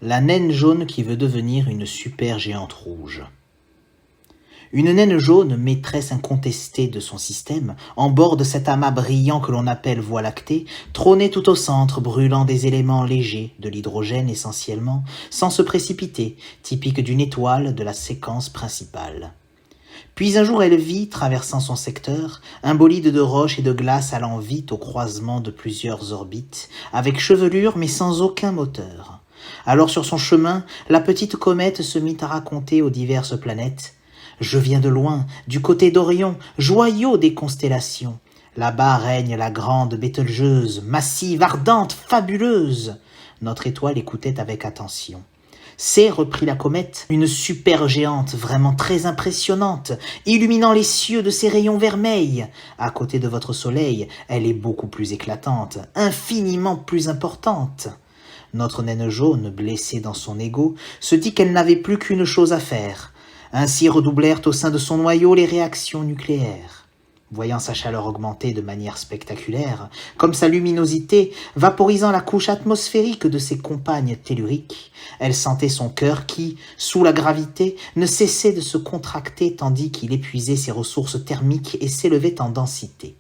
La naine jaune qui veut devenir une supergéante rouge. Une naine jaune, maîtresse incontestée de son système, en bord de cet amas brillant que l'on appelle Voie lactée, trônait tout au centre, brûlant des éléments légers, de l'hydrogène essentiellement, sans se précipiter, typique d'une étoile de la séquence principale. Puis un jour elle vit, traversant son secteur, un bolide de roches et de glace allant vite au croisement de plusieurs orbites, avec chevelure mais sans aucun moteur. Alors sur son chemin, la petite comète se mit à raconter aux diverses planètes « Je viens de loin, du côté d'Orion, joyau des constellations. Là-bas règne la grande Bételgeuse, massive, ardente, fabuleuse. » Notre étoile écoutait avec attention. « C'est, reprit la comète, une supergéante vraiment très impressionnante, illuminant les cieux de ses rayons vermeils. À côté de votre soleil, elle est beaucoup plus éclatante, infiniment plus importante. » Notre naine jaune, blessée dans son ego, se dit qu'elle n'avait plus qu'une chose à faire. Ainsi redoublèrent au sein de son noyau les réactions nucléaires. Voyant sa chaleur augmenter de manière spectaculaire, comme sa luminosité vaporisant la couche atmosphérique de ses compagnes telluriques, elle sentait son cœur qui, sous la gravité, ne cessait de se contracter tandis qu'il épuisait ses ressources thermiques et s'élevait en densité.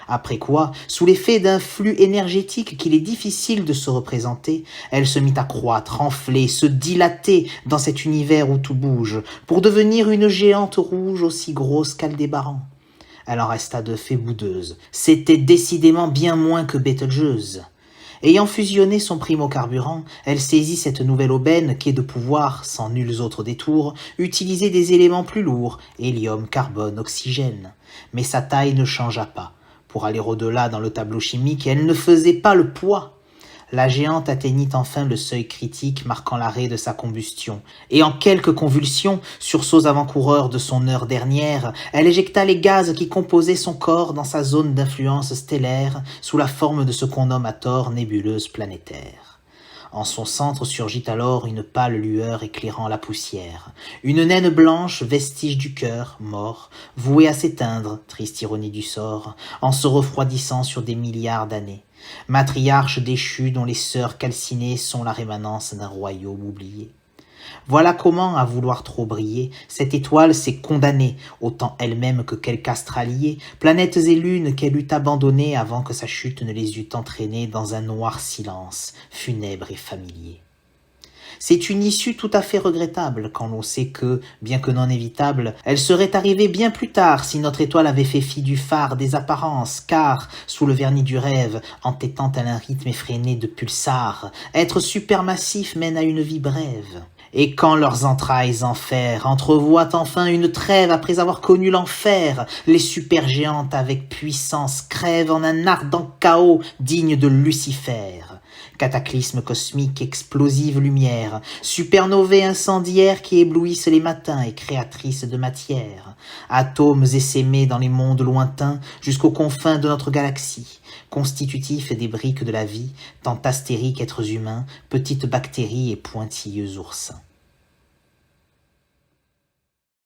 Après quoi, sous l'effet d'un flux énergétique qu'il est difficile de se représenter, elle se mit à croître, enfler, se dilater dans cet univers où tout bouge, pour devenir une géante rouge aussi grosse qu'Aldébaran. Elle en resta de fait boudeuse. C'était décidément bien moins que Bételgeuse. Ayant fusionné son primo-carburant, elle saisit cette nouvelle aubaine qu'est de pouvoir, sans nuls autres détours, utiliser des éléments plus lourds, hélium, carbone, oxygène. Mais sa taille ne changea pas. Pour aller au-delà dans le tableau chimique, elle ne faisait pas le poids. La géante atteignit enfin le seuil critique marquant l'arrêt de sa combustion, et en quelques convulsions, sursauts avant-coureurs de son heure dernière, elle éjecta les gaz qui composaient son corps dans sa zone d'influence stellaire, sous la forme de ce qu'on nomme à tort nébuleuse planétaire. En son centre surgit alors une pâle lueur éclairant la poussière. Une naine blanche, vestige du cœur, mort, vouée à s'éteindre, triste ironie du sort, en se refroidissant sur des milliards d'années. Matriarche déchue dont les sœurs calcinées sont la rémanence d'un royaume oublié. Voilà comment, à vouloir trop briller, cette étoile s'est condamnée, autant elle-même que quelque astralier, planètes et lunes qu'elle eût abandonnées avant que sa chute ne les eût entraînées dans un noir silence, funèbre et familier. C'est une issue tout à fait regrettable quand l'on sait que, bien que non évitable, elle serait arrivée bien plus tard si notre étoile avait fait fi du phare des apparences, car, sous le vernis du rêve, entêtant tel un rythme effréné de pulsars, être supermassif mène à une vie brève. Et quand leurs entrailles en fer entrevoient enfin une trêve après avoir connu l'enfer, les supergéantes avec puissance crèvent en un ardent chaos digne de Lucifer. Cataclysme cosmique, explosive lumière, supernovae incendiaires qui éblouissent les matins et créatrices de matière, atomes essaimés dans les mondes lointains jusqu'aux confins de notre galaxie, constitutifs des briques de la vie, tant astériques êtres humains, petites bactéries et pointilleux oursins.